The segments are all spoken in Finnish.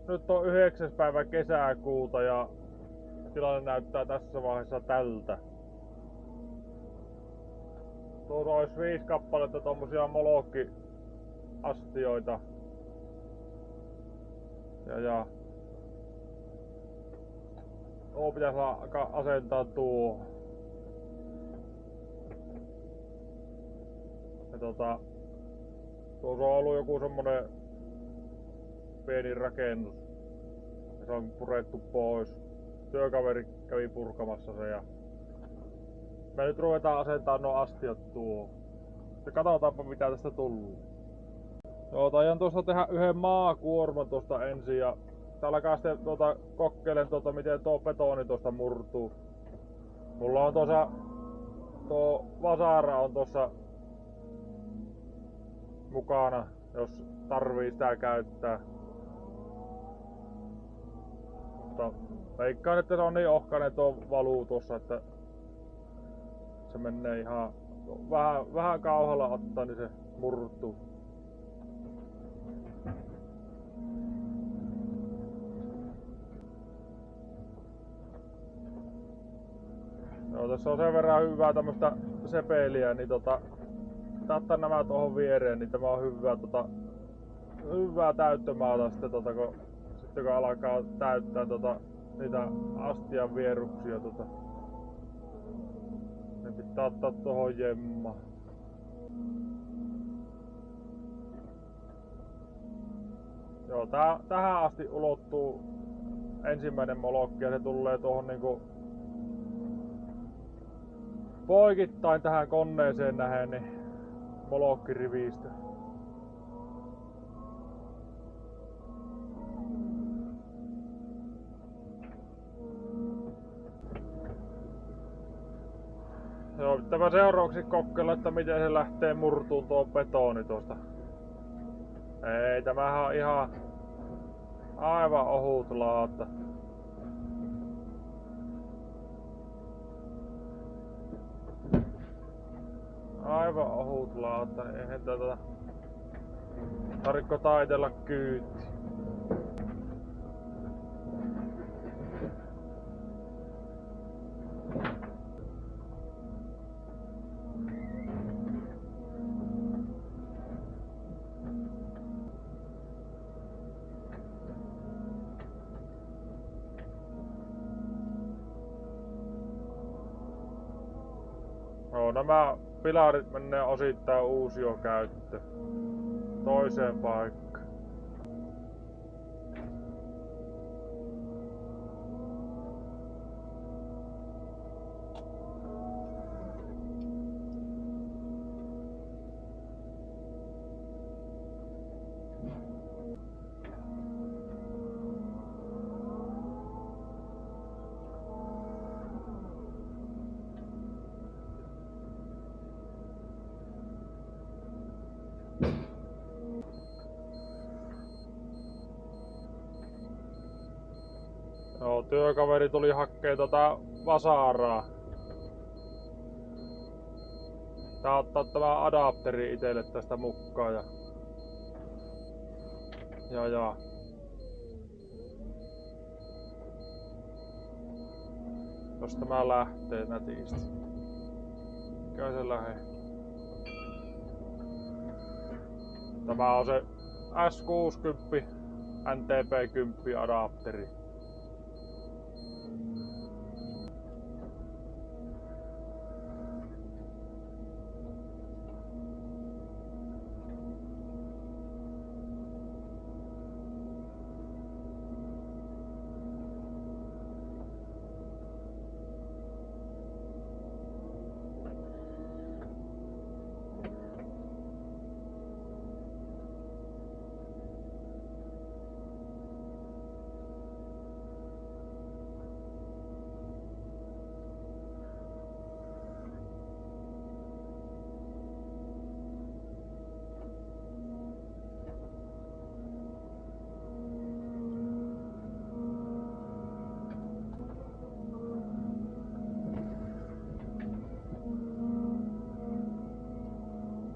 Nyt on 9. päivä kesäkuuta ja tilanne näyttää tässä vaiheessa tältä. Tuossa olisi 5 kappaletta tommosia molokkiastioita. Ja tuo pitäisi asentaa tuohon. Ja tuossa on ollut joku semmonen pieni rakennus. Ja se on purettu pois. Työkaveri kävi purkamassa se ja me nyt ruvetaan asentaa nuo astiat tuohon. Ja katsotaanpa mitä tästä tullut. Joo, taidan tuosta tehdä yhden maakuorman tuosta ensin ja alkaa sitten kokeilen miten tuo betoni tuosta murtuu. Mulla on tuossa tuo vasara on tuossa mukana, jos tarvii sitä käyttää. Mutta veikkaan, että se on niin ohkainen tuo valuu tuossa, että se menee ihan vähän kauhalla ottaa, niin se murtuu. Joo, tässä on sen verran hyvää tämmöstä sepeliä, niin ottaa nämä tuohon viereen, niin tämä on hyvää täyttömaata sitten kun alkaa täyttää niitä astian vieruksia niin pitää ottaa tuohon jemma. Joo, tähän asti ulottuu ensimmäinen molokki ja se tulee tuohon niinku poikittain tähän koneeseen nähen niin molokkirivistö. Joo, pitää seuraavaksi kokeilla, että miten se lähtee murtuun tuo betoni tuosta. Ei, tämähän on ihan aivan ohut laata. Aivan ohut laata, eihän tätä tarvitse taitella kyytti. No, nämä pilarit menee osittain uusiokäyttöön toiseen paikkaan. Joo, työkaveri tuli hakkee vasaraa. Tää ottaa tämä adapteri itelle tästä mukaan ja jos tämä lähtee nätisti. Mikä se lähe? Tämä on se S60 NTP10 adapteri.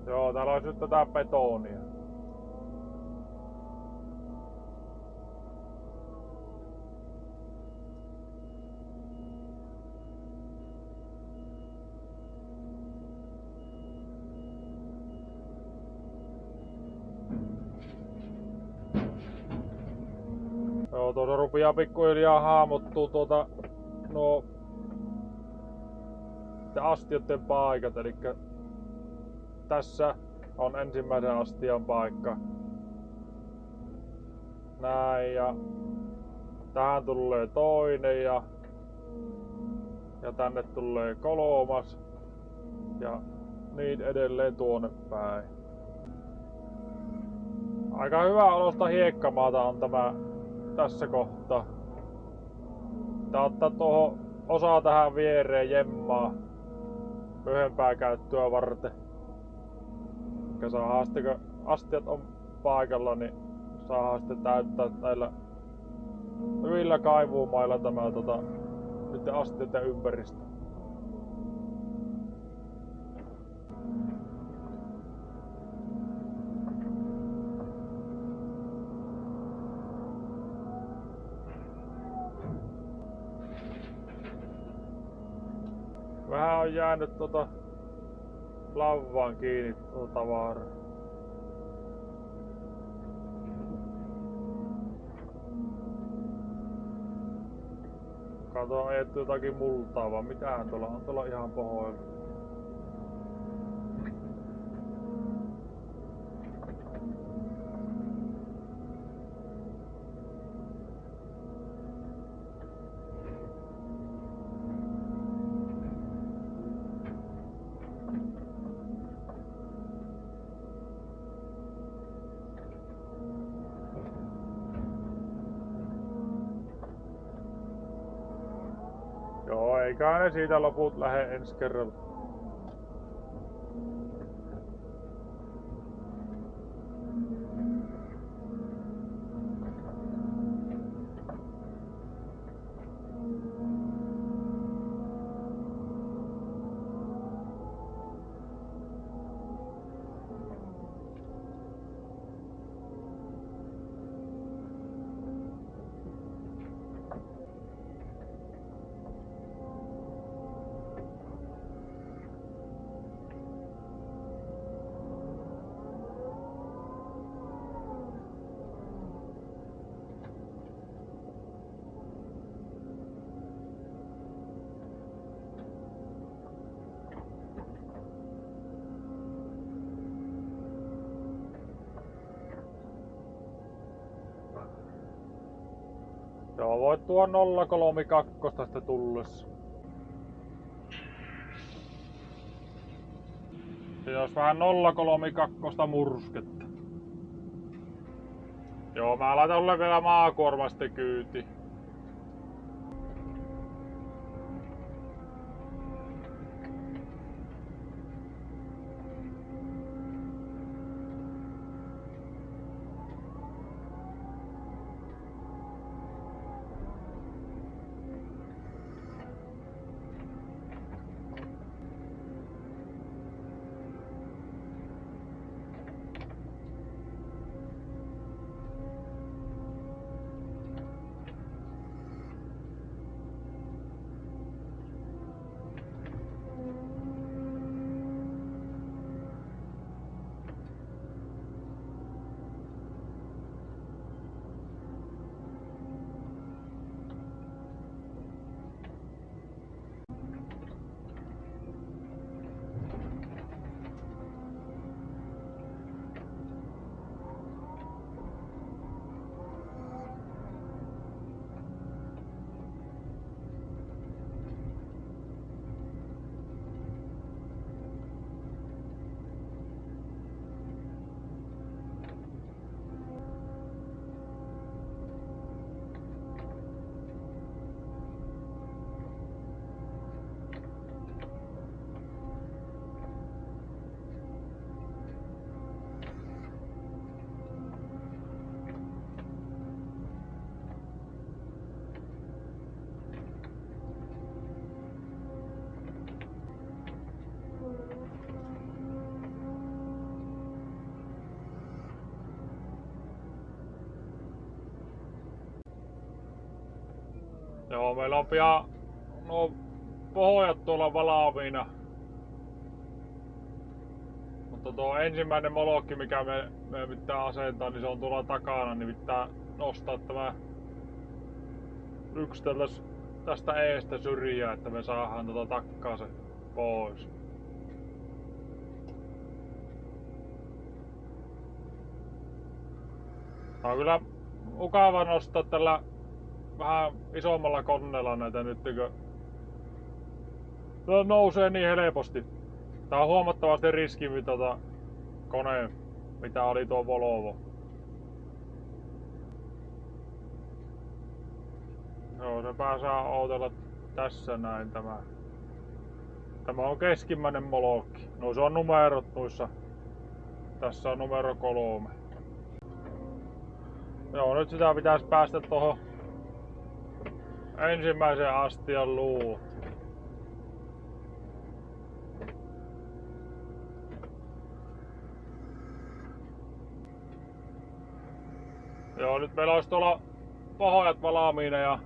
Joo, täällä olisi nyt tätä betonia. Joo, tuossa rupeaa pikkuhiljaa hahmottuu nuo astioiden paikat, eli tässä on ensimmäisen astian paikka. Näin, ja tähän tulee toinen ja tänne tulee kolmas ja niin edelleen tuonne päin. Aika hyvä olosta hiekkamaata on tämä tässä kohtaa. Tää ottaa tuohon osa tähän viereen jemmaa myöhempää käyttöä varten. Ja saadaan sitten, kun astiat on paikalla, niin saadaan sitten täyttää näillä hyvillä kaivuumailla tämä nyt astioiden ympäristö. Vähän on jäänyt lavaan kiinni tavaraa. Kato, on ajettu jotakin multaa, vaan mitähän tuolla on? Tuolla ihan pohoilla. Joo, eikä ne siitä loput lähde ensi kerralla. Joo, voit tuon 032 tästä tullessa. Siinä olisi vähän 032 mursketta. Joo, mä laitan sulle vielä maakuorma sitten kyytiin. Joo, meillä on pian nuo pohjat tuolla valmiina. Mutta tuo ensimmäinen molokki, mikä me pitää asentaa, niin se on tuolla takana, niin pitää nostaa tämä yksiteltäis tästä eestä syrjää, että me saadaan takkaa se pois. On kyllä mukava nostaa tällä vähän isommalla koneella näitä nyt, kun nousee niin helposti. Tää on huomattavasti riskimpi kone, mitä oli tuo Volvo. Joo, se pääsee outella tässä näin tämä. Tämä on keskimmäinen molokki. Noissa on numerot noissa. Tässä on numero 3. Joo, nyt sitä pitäisi päästä tuohon ensimmäisen astian luuun. Joo, nyt meillä olisi tuolla pohjat valmiina ja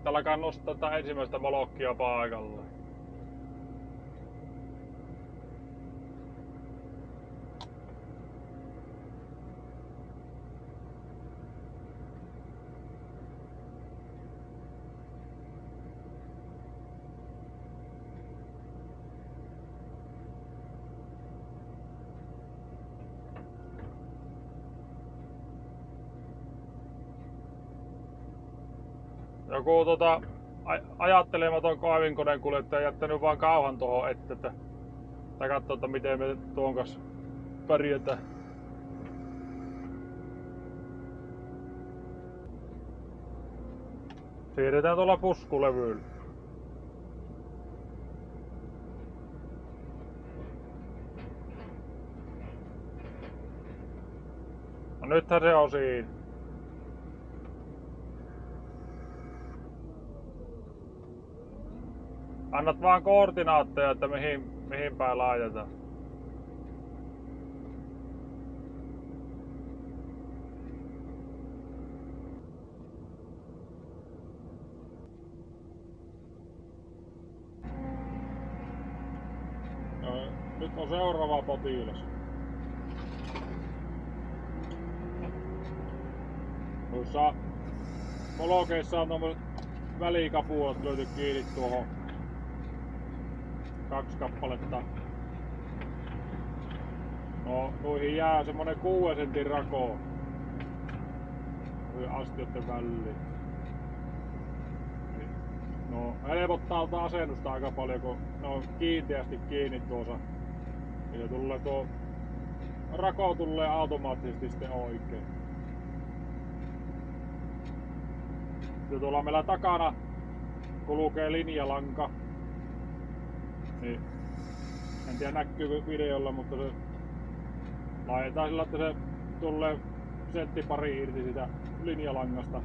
alkaa nostaa tätä ensimmäistä molokkia paikalle. Joku ajattelematon kaivinkoneen kuljettaja jättänyt vaan kauhan tuohon että katsoo, että miten me tuon kanssa pärjätään. Siirretään tuolla puskulevyllä. No nythän se on siinä. Annat vaan koordinaatteja, että mihin päin laitetaan. No, nyt on seuraava potilas. Noissa molokeissa on tommoset välikapulat löyty kiinni tuohon. 2 kappaletta. No, noihin jää semmonen 6 sentin rako. Noihin astioiden väliin. No, helpottaa asennusta aika paljon, kun ne on kiinteästi kiinni tuossa. Ja tulee tuo rako tulee automaattisesti sitten oikein. Ja tuolla meillä takana kulkee linjalanka. Niin, en tiedä näkyykö videolla, mutta se laitetaan sillä, että se tulee sentti pari irti sitä linjalangasta.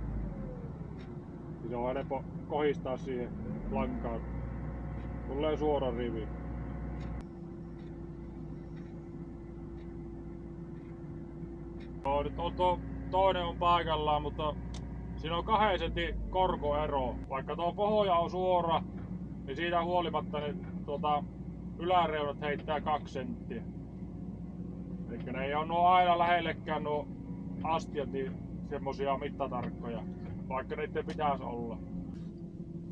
Se on helppo kohistaa siihen lankaan. Tulee suora rivi. No, nyt on toinen on paikallaan, mutta siinä on 2 sentin korkoero. Vaikka tuo pohja on suora, niin siitä huolimatta niin yläreunat heittää 2 senttiä. Elikkä ne ei ole aina lähellekään nuo astiat niin semmosia mittatarkkoja, vaikka niiden pitäisi olla.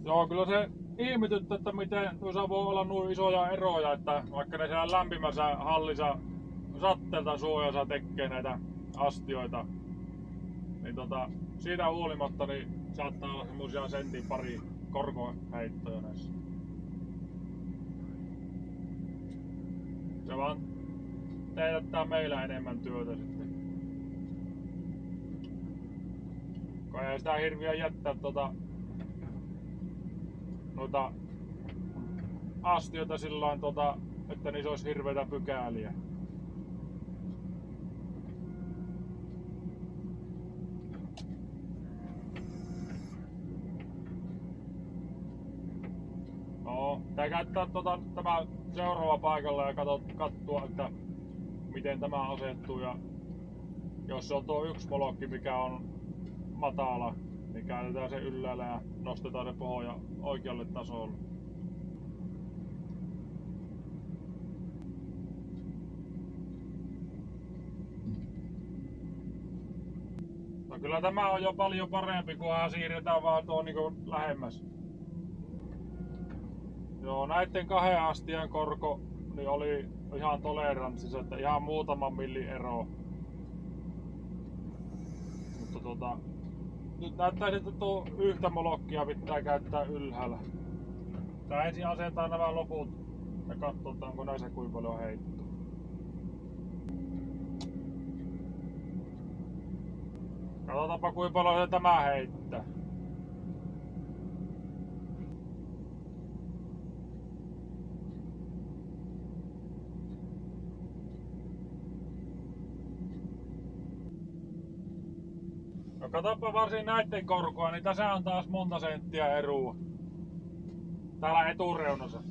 Joo, kyllä se ihmetyttää, että miten noissa voi olla noin isoja eroja, että vaikka ne siellä lämpimässä hallissa satteelta suojassa tekee näitä astioita, niin siitä huolimatta niin saattaa olla semmosia sentin pari korkoheittoja näissä. Se vaan teetättää meillä enemmän työtä sitten. Kai ei sitä hirviä jättää noita astioita sillain että niissä olisi hirveitä pykäliä. No, tää käyttää tämä seuraava paikalla ja katsoa, että miten tämä asettuu, ja jos se on tuo yksi molokki, mikä on matala, niin käännetään se ylhäällä ja nostetaan se pohja oikealle tasolle. No kyllä tämä on jo paljon parempi, kunhan siirretään vaan tuo niinku lähemmäs. Joo, näitten 2 astian korko niin oli ihan toleranssissa, että ihan muutaman millin ero. Mutta nyt näyttäisi, että tuo yhtä molokkia pitää käyttää ylhäällä. Tää ensin asentaa nämä loput ja katsotaan, onko näissä kuinka paljon heittoa. Katsotaanpa kuinka paljon se tämä heittää. No katsoppa varsin näitten korkoa, niin tässä on taas monta senttiä erua. Täällä etureunassa.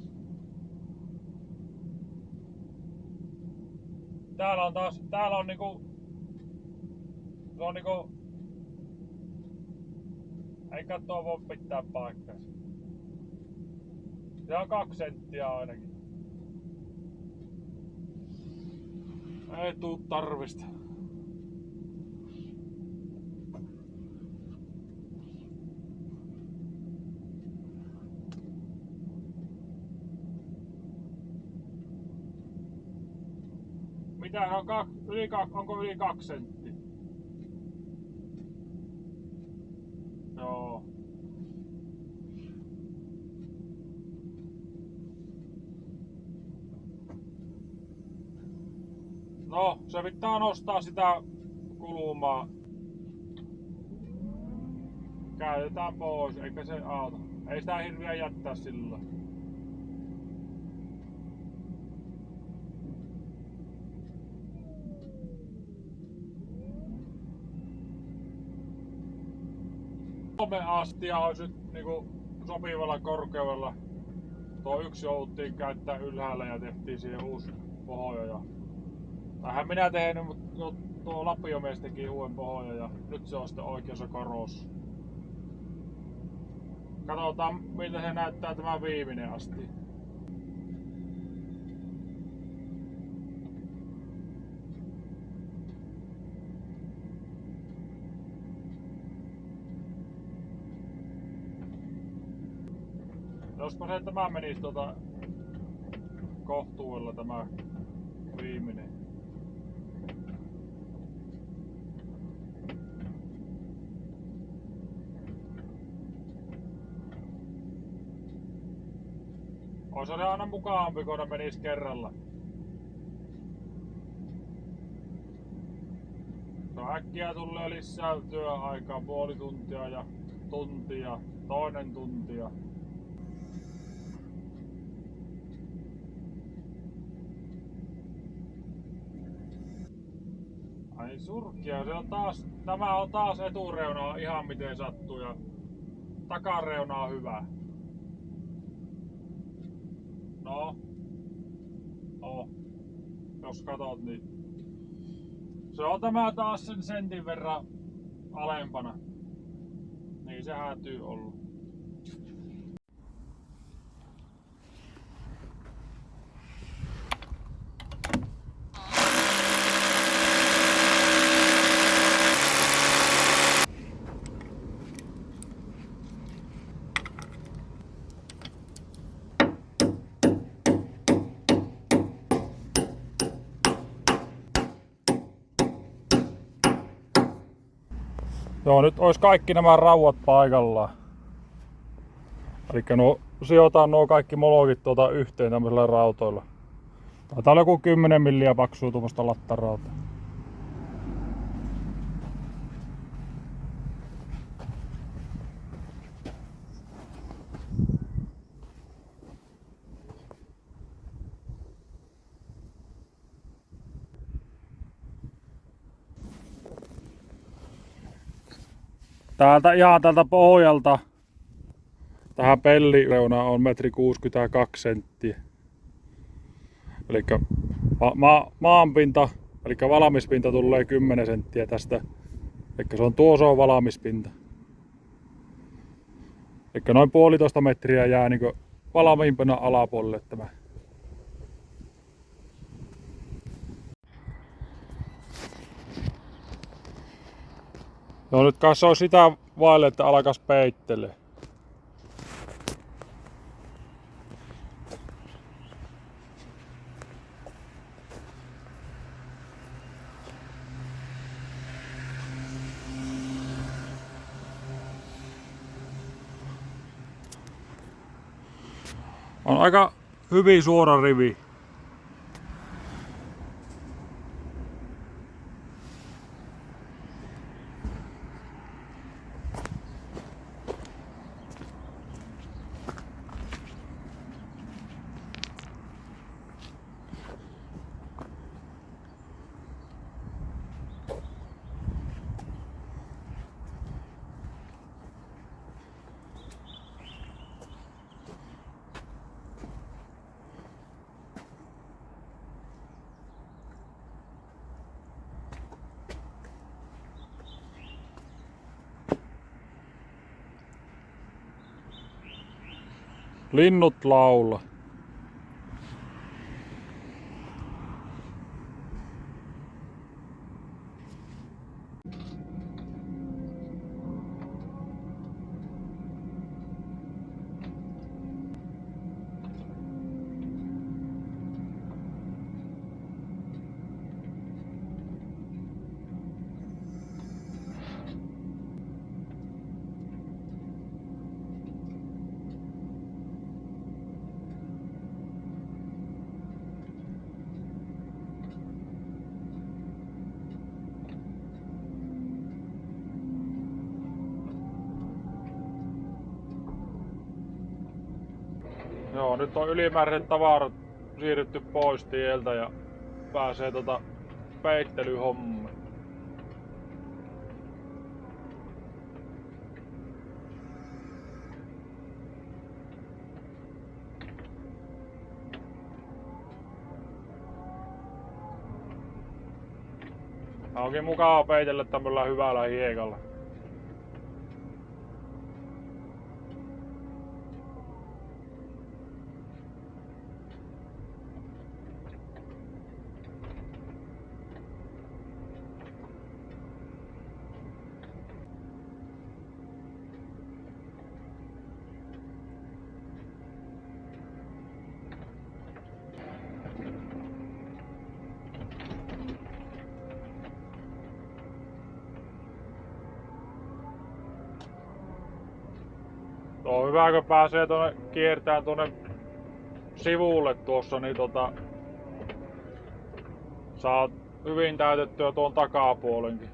Täällä on niinku... Se on niinku... Ei katsoa voi pitää paikkaansa. Se on 2 senttiä ainakin. Ei tuu tarvista. Mitä on onko yli 2 senttiä? Joo. No, se pitää nostaa sitä kulmaa. Käytetään pois, eikä se auta. Ei sitä hirveä jättää sillä. Kolme astia olisi nyt niinku sopivalla korkeudella. Tuo yksi jouttiin käyttää ylhäällä ja tehtiin siihen uusi pohja. Ja... Tähän minä tehnyt, mutta tuo Lapiomies teki uuden pohjan ja nyt se on sitten oikeassa korossa. Katsotaan miltä se näyttää tämä viimeinen asti. Jospa se tämä menisi kohtuudella tämä viimeinen. Ois se aina mukavampi, kun ne menis kerralla. Se äkkiä tulee lisää työaikaa, puoli tuntia ja tuntia, toinen tuntia. Ai surkia, se on taas, tämä on taas etureuna ihan miten sattuu ja takareuna on hyvä. No, jos katot niin se on tämä taas sen sentin verran alempana. Niin se häätyy ollut. Joo, nyt olisi kaikki nämä raudat paikallaan. Eli sijoitaan nuo kaikki molokit yhteen tämmöisillä rautoilla. Taitaa olla joku 10 milliä paksua tuommoista lattarautaa. Täältä pohjalta tähän pellireunaan on 1,62 senttiä. Eli maanpinta, eli valmispinta tulee 10 senttiä tästä. Eli se on valmispinta. Eli noin 1,5 metriä jää niin valmiimpana alapuolelle tämä. No nyt kai se on sitä vaille, että alkas peittelee. On aika hyvin suora rivi. Linnut laula. Joo, nyt on ylimääräiset tavarat siirrytty pois tieltä ja pääsee peittelyhommiin. Onkin mukava peitellä tämmöllä hyvällä hiekalla. On hyvä, kun pääsee kiertämään tuonne sivulle tuossa, niin saa hyvin täytettyä tuon takapuolenkin.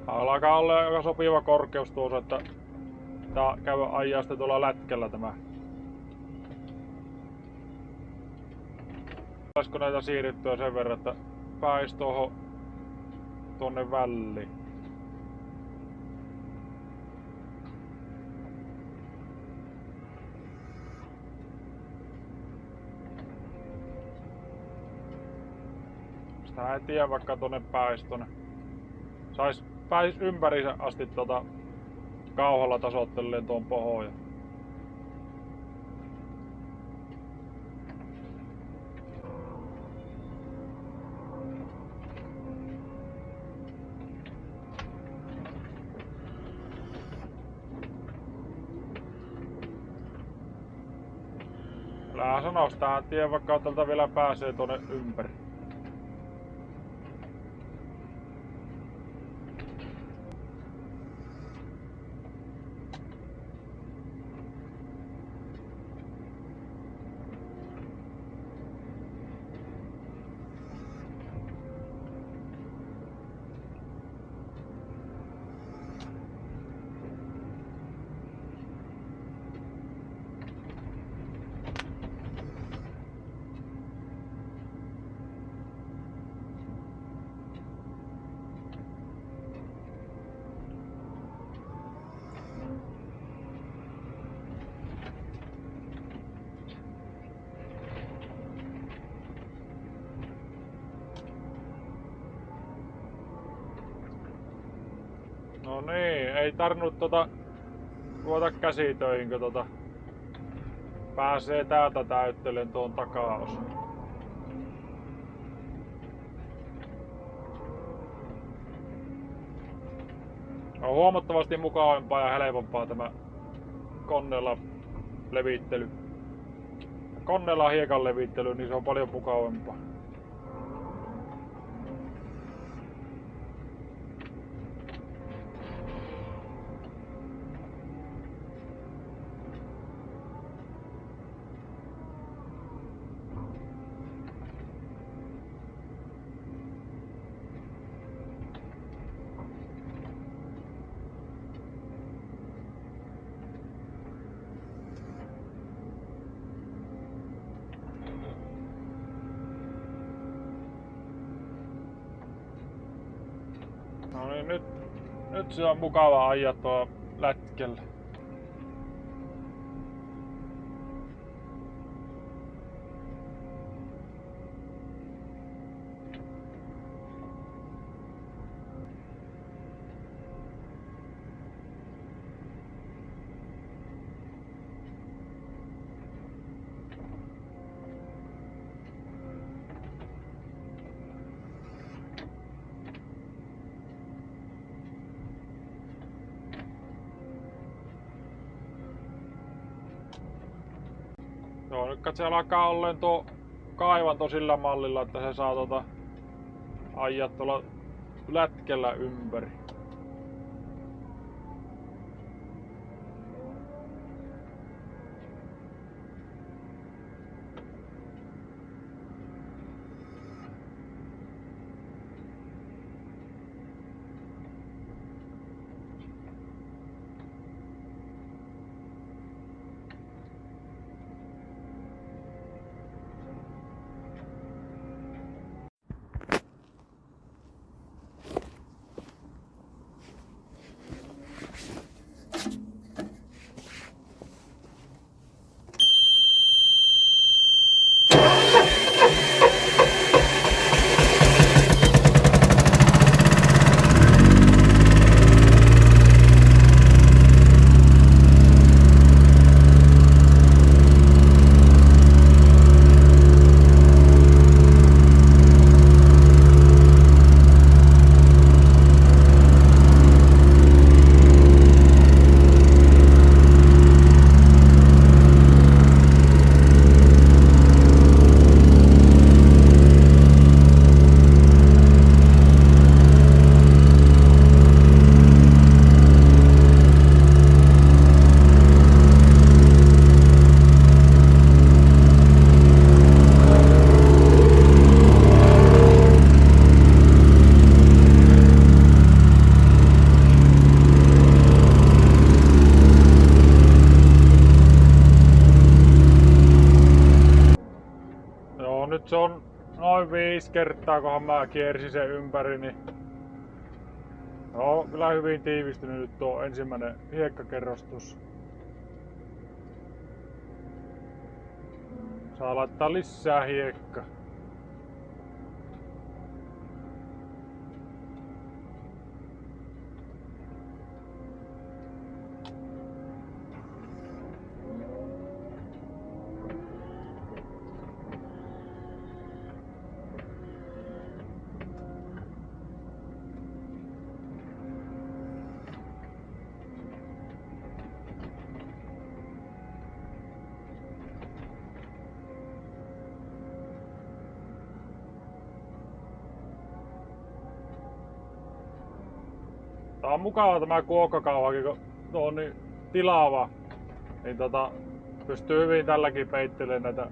Alkaa olla aika sopiva korkeus tuossa, että tää käy ajaa sitten tuolla lätkällä tämä. Saisiko näitä siirrettyä sen verran, että pääis tuonne väliin? Sitä ei tiedä, vaikka tuonne pääis tuonne. Pääsis ympäriinsä asti kauhalla tasoitteleen tuon pohoja. Kyllähän sanois, tähän tien vaikka tältä vielä pääsee tuonne ympäri. No niin, ei tarvinnut ruveta käsitöihin, kun pääsee täältä täyttelen tuon takaosan. On huomattavasti mukavampaa ja helpompaa tämä koneella levittely. Koneella hiekan levittely, niin se on paljon mukavampaa. No niin, nyt se on mukava ajaa tuolla lätkellä. Joo, nyt se alkaa olleen tuo kaivanto sillä mallilla, että se saa ajaa tuolla lätkellä ympäri. Nyt se on noin 5 kertaa, kunhan mä kiersin sen ympäri, niin joo, kyllä hyvin tiivistynyt nyt tuo ensimmäinen hiekkakerros tuossa. Saa laittaa lisää hiekkaa. Tää on mukava tämä kuokkakauhakin, kun tuo on niin tilava, niin pystyy hyvin tälläkin peittelemään näitä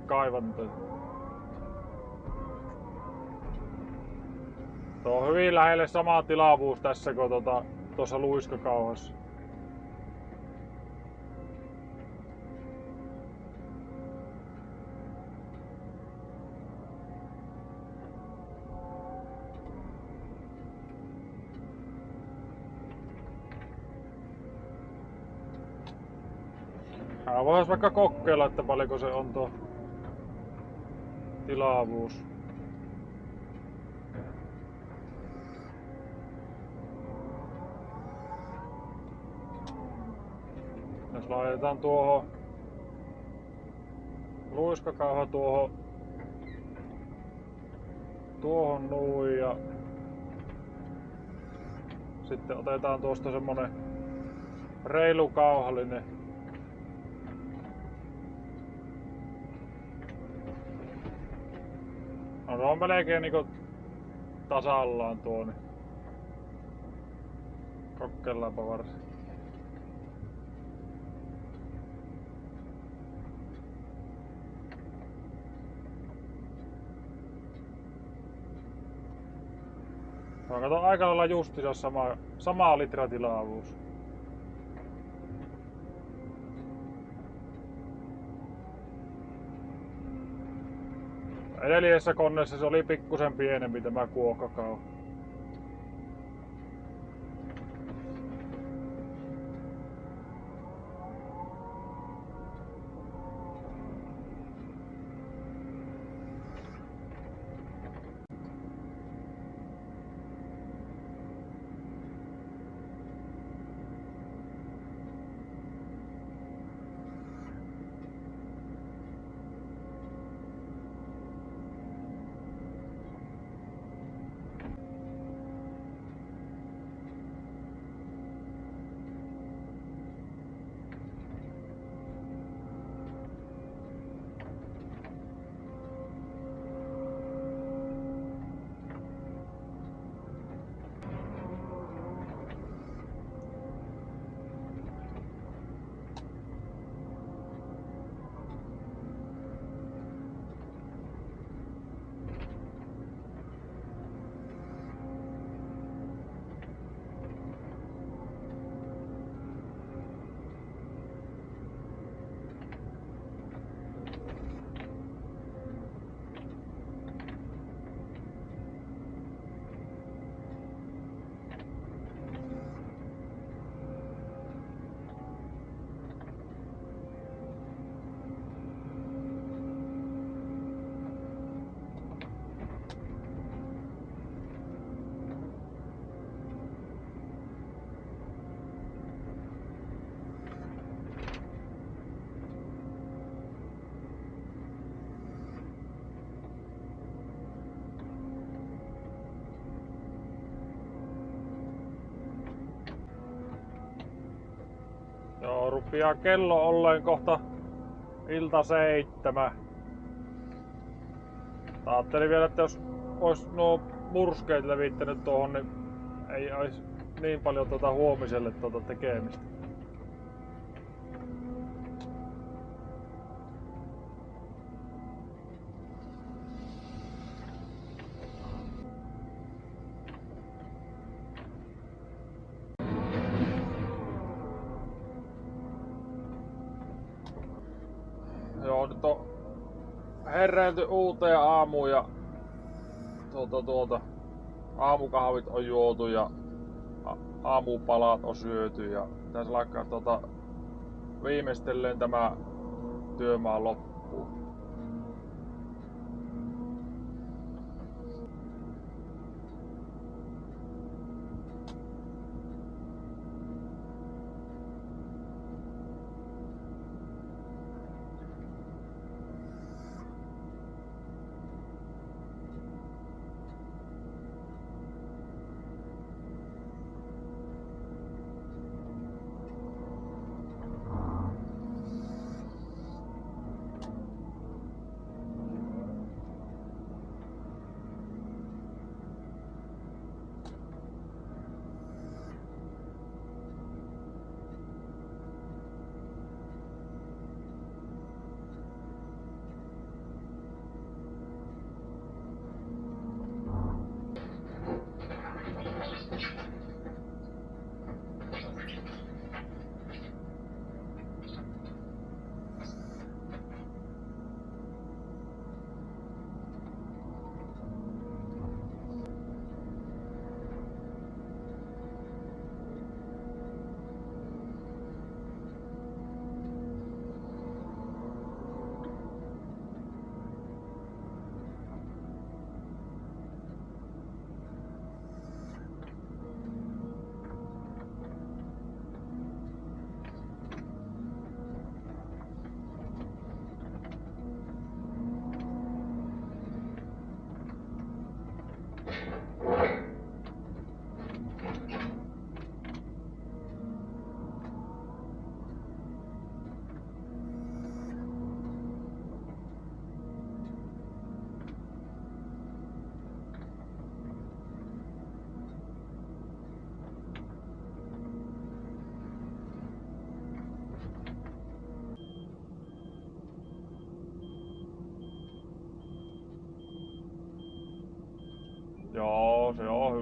kaivantoja. Tuo on hyvin lähelle sama tilavuus tässä kuin tuossa luiskakauhassa. Voisi vaikka kokeilla, että paljonko se on tuo tilavuus. Jos laitetaan tuohon luiskakauha tuohon noin ja sitten otetaan tuosta semmonen reilu kauhallinen. No se on melkein niinku tasallaan tuo, niin kokeillaanpa varsin. No kato aika lailla justiinsa sama litratilaavuus. Edellisessä koneessa se oli pikkusen pienempi tämä kuokkakauha. Joo, rupeaa kello olleen kohta ilta 7. Ajattelin vielä, että jos ois nuo murskeet levittänyt tuohon, niin ei ois niin paljon huomiselle tekemistä. Joo, nyt on heräilty uuteen aamuun ja aamukahvit on juotu ja aamupalat on syöty ja pitäis alkaa viimeistelleen tämä työmaa loppuun.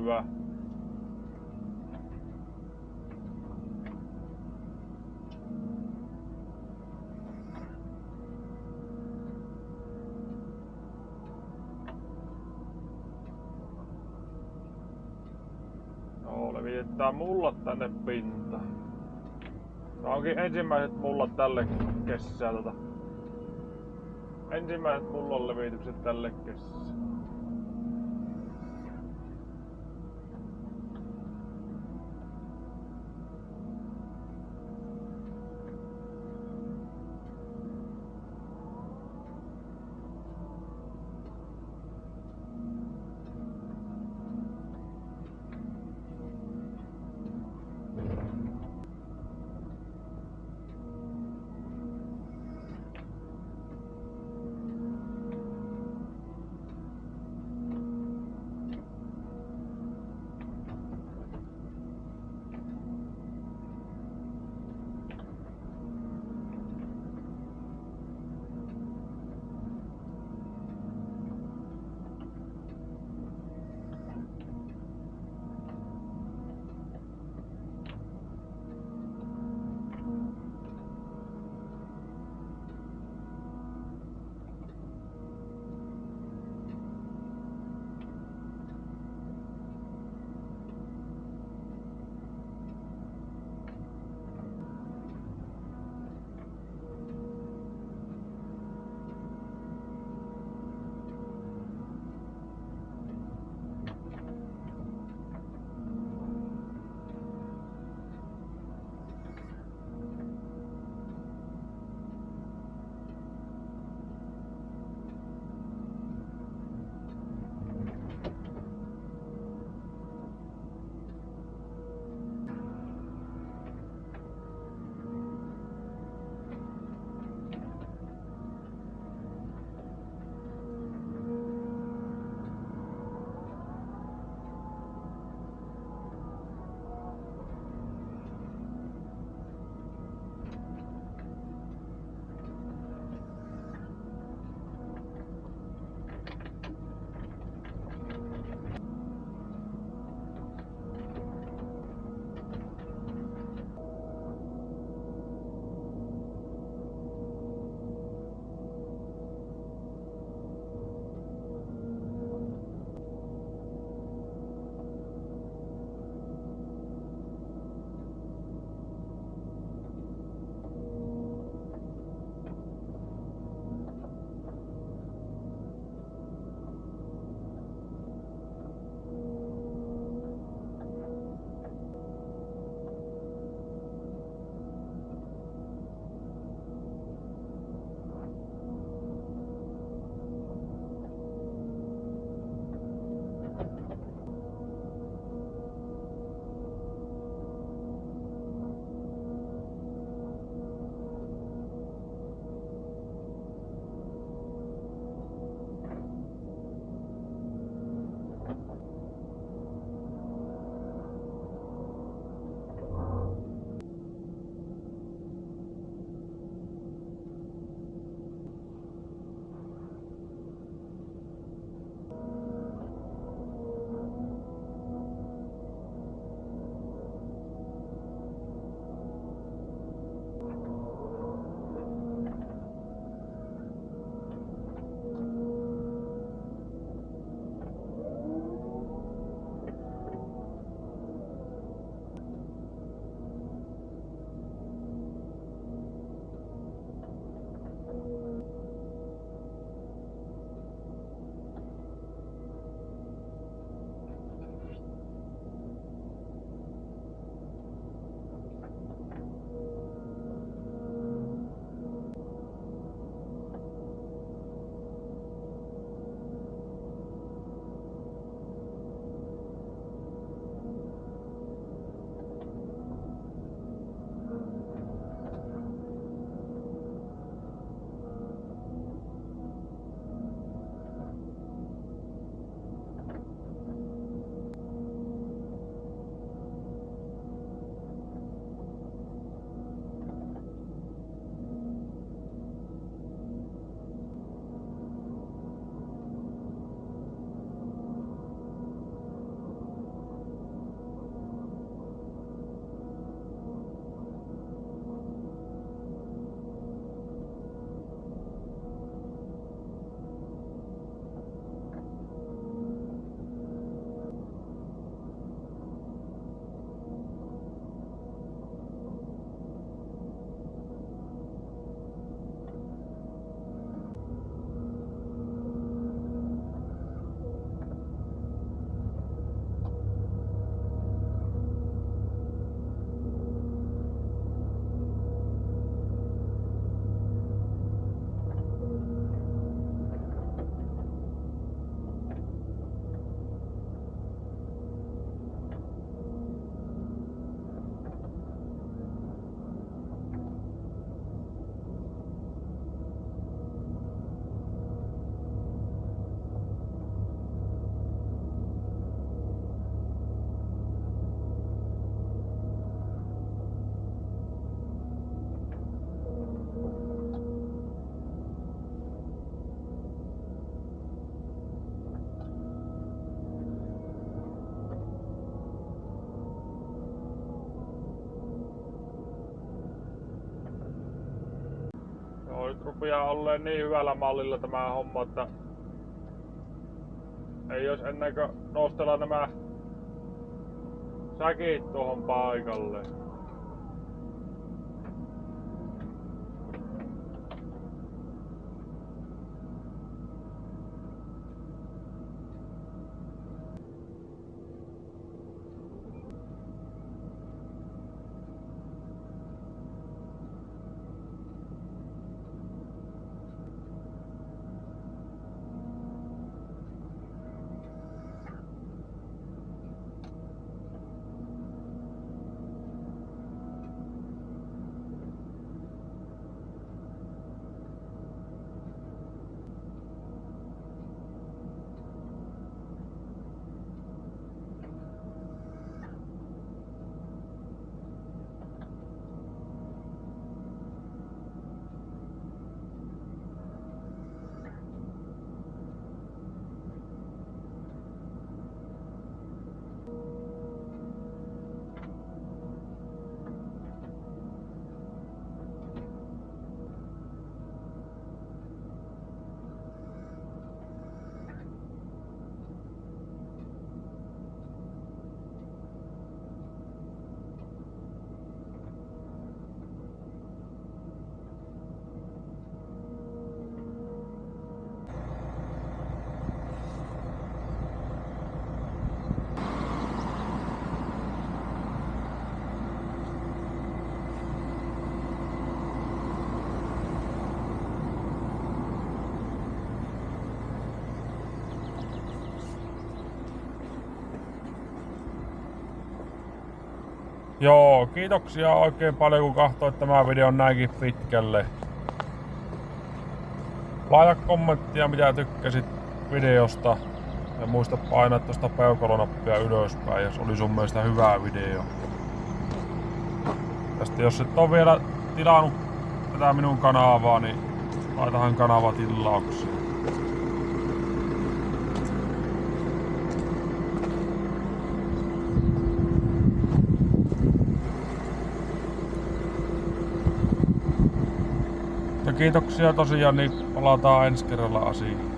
hyvä. No, levitetään mullat tänne pintaan. Tää onkin ensimmäiset mullat tälle kesältä. Ensimmäiset mullan levitykset tälle kesältä. nyt rupeaa olleen niin hyvällä mallilla tämä homma, että ei jos ennen kuin nostella nämä säkit tuohon paikalle. Joo, kiitoksia oikein paljon kun katsoit tämän videon näinkin pitkälle. Laita kommenttia mitä tykkäsit videosta ja muista painaa tuosta peukalonappia ylöspäin, jos oli sun mielestä hyvä video. Tästä jos et ole vielä tilannut tätä minun kanavaa, niin laitahan kanava tilaukseen. Ja kiitoksia tosiaan, niin palataan ensi kerralla asiaan.